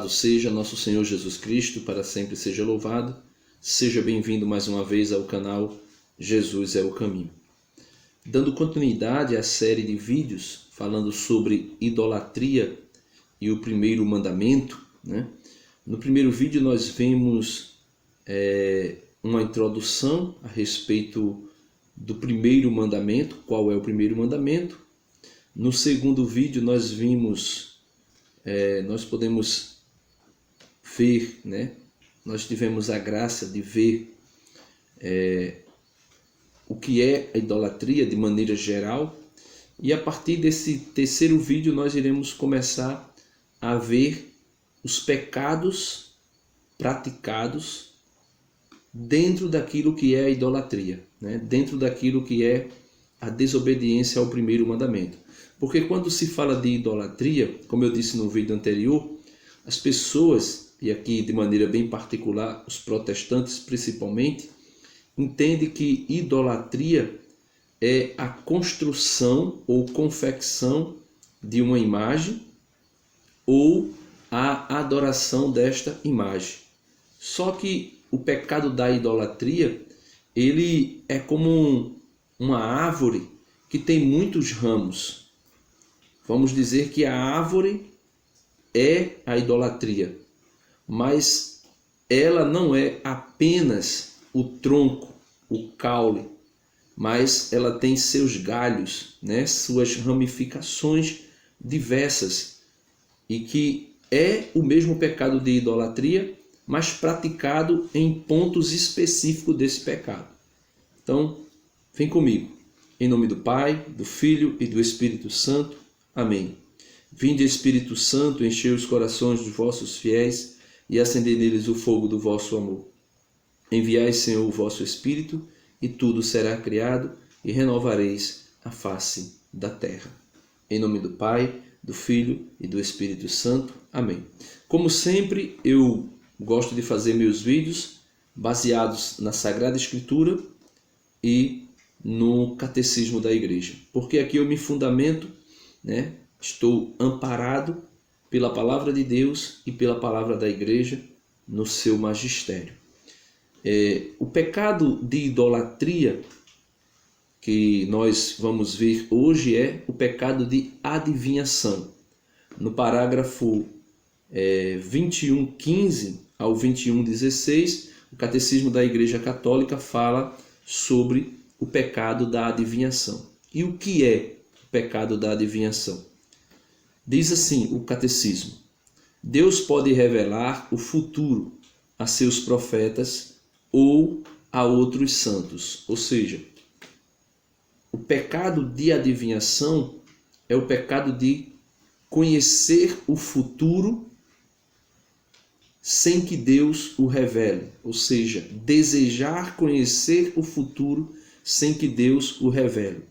Louvado seja nosso Senhor Jesus Cristo, para sempre seja louvado. Seja bem-vindo mais uma vez ao canal Jesus é o Caminho. Dando continuidade à série de vídeos falando sobre idolatria e o primeiro mandamento, né? No primeiro vídeo nós vimos uma introdução a respeito do primeiro mandamento, qual é o primeiro mandamento. No segundo vídeo nós vimos, nós podemos ver, né? Nós tivemos a graça de ver o que é a idolatria de maneira geral. E a partir desse terceiro vídeo nós iremos começar a ver os pecados praticados dentro daquilo que é a idolatria, né? Dentro daquilo que é a desobediência ao primeiro mandamento. Porque quando se fala de idolatria, como eu disse no vídeo anterior, as pessoas, e aqui de maneira bem particular os protestantes principalmente, entendem que idolatria é a construção ou confecção de uma imagem ou a adoração desta imagem. Só que o pecado da idolatria, ele é como uma árvore que tem muitos ramos. Vamos dizer que a árvore é a idolatria, mas ela não é apenas o tronco, o caule, mas ela tem seus galhos, né? Suas ramificações diversas, e que é o mesmo pecado de idolatria, mas praticado em pontos específicos desse pecado. Então, vem comigo. Em nome do Pai, do Filho e do Espírito Santo. Amém. Vinde, Espírito Santo, enchei os corações dos vossos fiéis e acendei neles o fogo do vosso amor. Enviai, Senhor, o vosso Espírito, e tudo será criado, e renovareis a face da terra. Em nome do Pai, do Filho e do Espírito Santo. Amém. Como sempre, eu gosto de fazer meus vídeos baseados na Sagrada Escritura e no Catecismo da Igreja, porque aqui eu me fundamento, né? Estou amparado pela palavra de Deus e pela palavra da Igreja no seu magistério. O pecado de idolatria que nós vamos ver hoje é o pecado de adivinhação. No parágrafo 21:15 ao 21:16, o Catecismo da Igreja Católica fala sobre o pecado da adivinhação. E o que é pecado da adivinhação? Diz assim o catecismo: Deus pode revelar o futuro a seus profetas ou a outros santos. Ou seja, o pecado de adivinhação é o pecado de conhecer o futuro sem que Deus o revele. Ou seja, desejar conhecer o futuro sem que Deus o revele.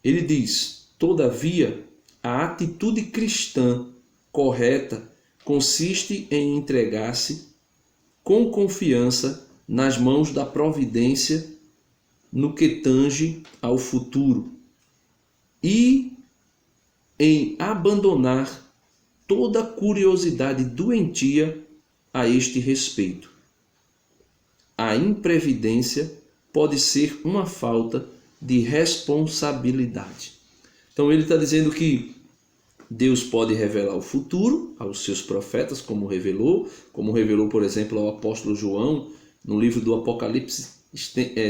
Ele diz: todavia, a atitude cristã correta consiste em entregar-se com confiança nas mãos da providência no que tange ao futuro e em abandonar toda curiosidade doentia a este respeito. A imprevidência pode ser uma falta de responsabilidade. Então ele está dizendo que Deus pode revelar o futuro aos seus profetas, como revelou, por exemplo, ao apóstolo João, no livro do Apocalipse,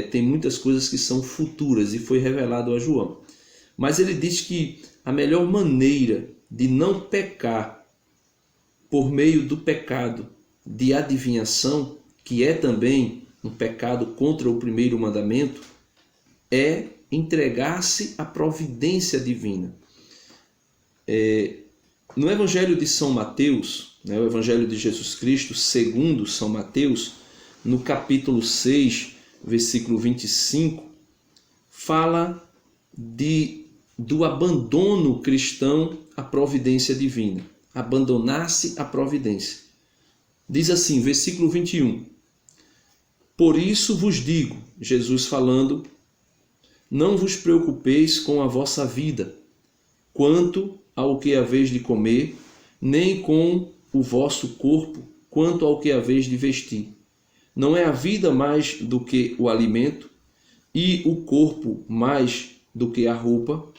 tem muitas coisas que são futuras e foi revelado a João. Mas ele diz que a melhor maneira de não pecar por meio do pecado de adivinhação, que é também um pecado contra o primeiro mandamento, é entregar-se à providência divina. No Evangelho de São Mateus, né, o Evangelho de Jesus Cristo, segundo São Mateus, no capítulo 6, versículo 25, fala do abandono cristão à providência divina. Abandonar-se à providência. Diz assim, versículo 21. Por isso vos digo, Jesus falando, não vos preocupeis com a vossa vida, quanto ao que haveis de comer, nem com o vosso corpo quanto ao que haveis de vestir. Não é a vida mais do que o alimento, e o corpo mais do que a roupa?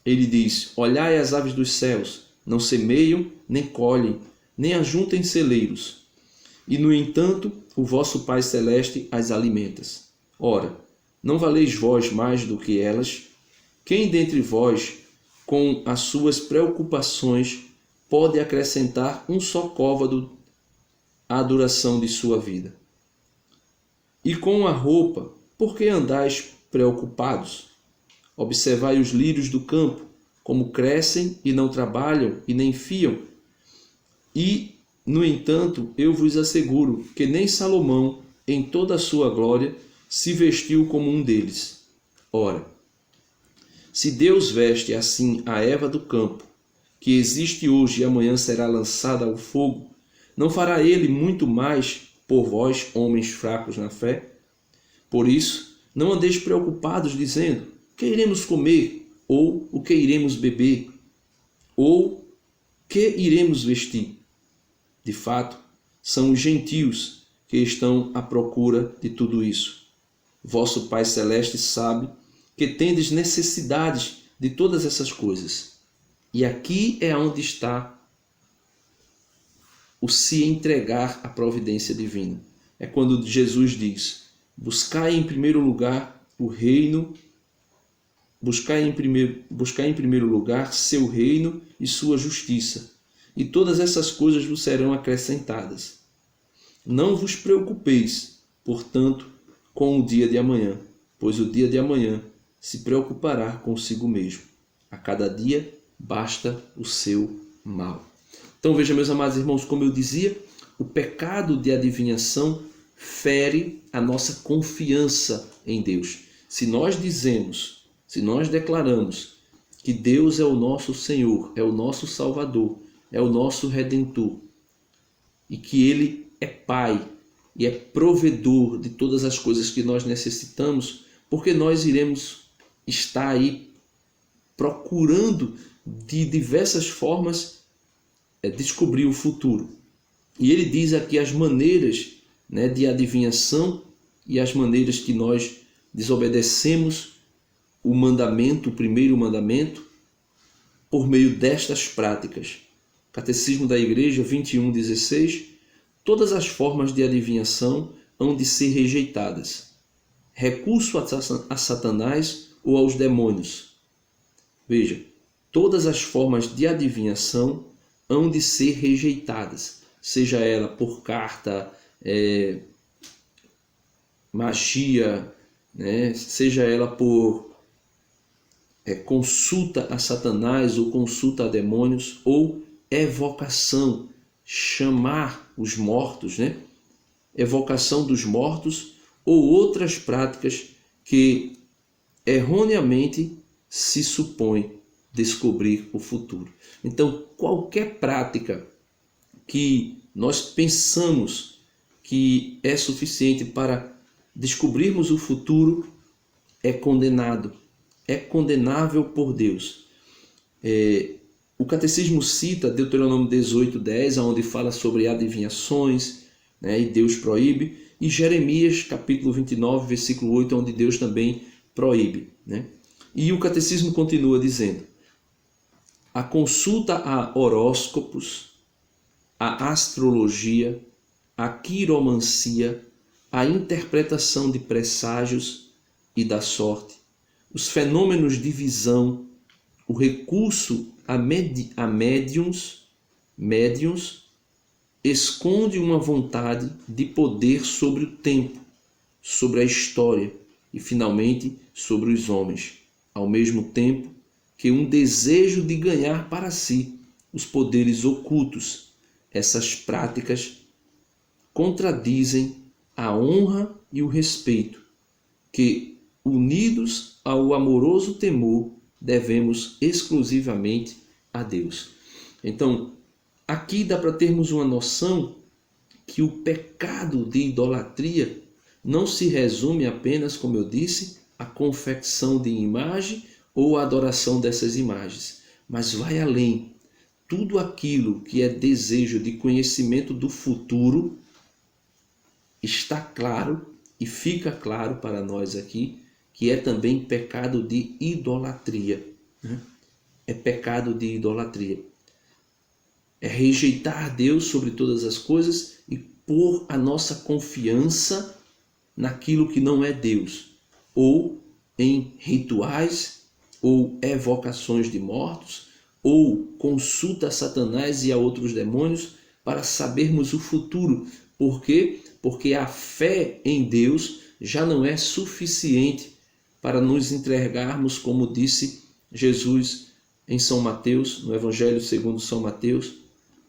Ele diz: olhai as aves dos céus, não semeiam, nem colhem, nem ajuntam em celeiros, e no entanto o vosso Pai Celeste as alimenta. Ora, não valeis vós mais do que elas? Quem dentre vós, com as suas preocupações, pode acrescentar um só côvado à duração de sua vida? E com a roupa, por que andais preocupados? Observai os lírios do campo, como crescem e não trabalham e nem fiam. E, no entanto, eu vos asseguro que nem Salomão, em toda a sua glória, se vestiu como um deles. Ora, se Deus veste assim a erva do campo, que existe hoje e amanhã será lançada ao fogo, não fará ele muito mais por vós, homens fracos na fé? Por isso, não andeis preocupados, dizendo: o que iremos comer? Ou o que iremos beber? Ou que iremos vestir? De fato, são os gentios que estão à procura de tudo isso. Vosso Pai Celeste sabe que tendes necessidades de todas essas coisas. E aqui é onde está o se entregar à providência divina. É quando Jesus diz: buscai em primeiro lugar o reino, buscai em primeiro lugar seu reino e sua justiça, e todas essas coisas vos serão acrescentadas. Não vos preocupeis, portanto, com o dia de amanhã, pois o dia de amanhã se preocupará consigo mesmo. A cada dia basta o seu mal. Então veja, meus amados irmãos, como eu dizia, o pecado de adivinhação fere a nossa confiança em Deus. Se nós declaramos que Deus é o nosso Senhor, é o nosso Salvador, é o nosso Redentor, e que Ele é Pai e é provedor de todas as coisas que nós necessitamos, porque nós iremos estar aí procurando de diversas formas descobrir o futuro. E ele diz aqui as maneiras, de adivinhação e as maneiras que nós desobedecemos o mandamento, o primeiro mandamento, por meio destas práticas. Catecismo da Igreja 21:16: todas as formas de adivinhação hão de ser rejeitadas. Recurso a Satanás ou aos demônios. Veja, todas as formas de adivinhação hão de ser rejeitadas, seja ela por carta, magia, seja ela por consulta a Satanás ou consulta a demônios, ou evocação, chamar os mortos, evocação dos mortos, ou outras práticas que erroneamente se supõe descobrir o futuro. Então, qualquer prática que nós pensamos que é suficiente para descobrirmos o futuro é condenado, é condenável por Deus. O Catecismo cita Deuteronômio 18:10, onde fala sobre adivinhações, e Deus proíbe, e Jeremias capítulo 29, versículo 8, onde Deus também proíbe. E o Catecismo continua dizendo: a consulta a horóscopos, a astrologia, a quiromancia, a interpretação de presságios e da sorte, os fenômenos de visão, o recurso a médiuns, esconde uma vontade de poder sobre o tempo, sobre a história e, finalmente, sobre os homens, ao mesmo tempo que um desejo de ganhar para si os poderes ocultos. Essas práticas contradizem a honra e o respeito que, unidos ao amoroso temor, devemos exclusivamente a Deus. Então, aqui dá para termos uma noção que o pecado de idolatria não se resume apenas, como eu disse, à confecção de imagem ou à adoração dessas imagens, mas vai além. tudo aquilo que é desejo de conhecimento do futuro está claro e fica claro para nós aqui que é também pecado de idolatria. É pecado de idolatria. É rejeitar Deus sobre todas as coisas e pôr a nossa confiança naquilo que não é Deus, ou em rituais, ou evocações de mortos, ou consulta a Satanás e a outros demônios para sabermos o futuro. Por quê? Porque a fé em Deus já não é suficiente para nos entregarmos, como disse Jesus em São Mateus, no Evangelho segundo São Mateus,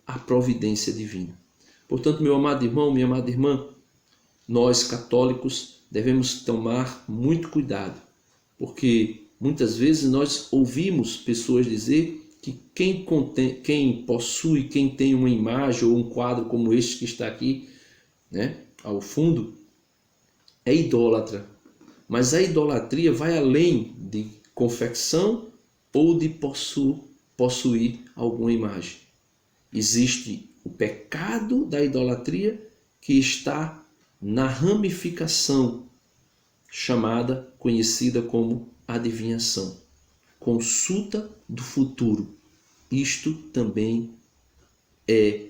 à providência divina. Portanto, meu amado irmão, minha amada irmã, nós católicos devemos tomar muito cuidado, porque muitas vezes nós ouvimos pessoas dizer que quem possui, quem tem uma imagem ou um quadro como este que está aqui, ao fundo, é idólatra. Mas a idolatria vai além de confecção ou de possuir alguma imagem. Existe o pecado da idolatria que está na ramificação conhecida como adivinhação, consulta do futuro. Isto também é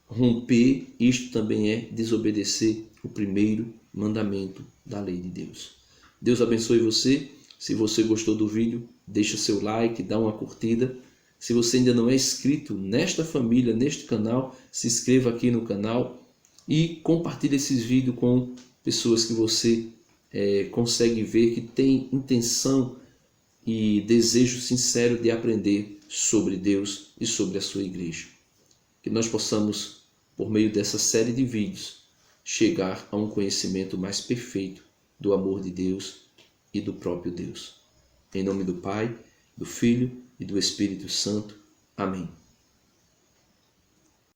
romper, isto também é desobedecer o primeiro mandamento da lei de Deus. Deus abençoe você. Se você gostou do vídeo, deixa seu like, dá uma curtida. Se você ainda não é inscrito nesta família, neste canal, se inscreva aqui no canal e compartilhe esses vídeos com pessoas que você consegue ver que tem intenção e desejo sincero de aprender sobre Deus e sobre a sua igreja. Que nós possamos, por meio dessa série de vídeos, chegar a um conhecimento mais perfeito do amor de Deus e do próprio Deus. Em nome do Pai, do Filho e do Espírito Santo. Amém.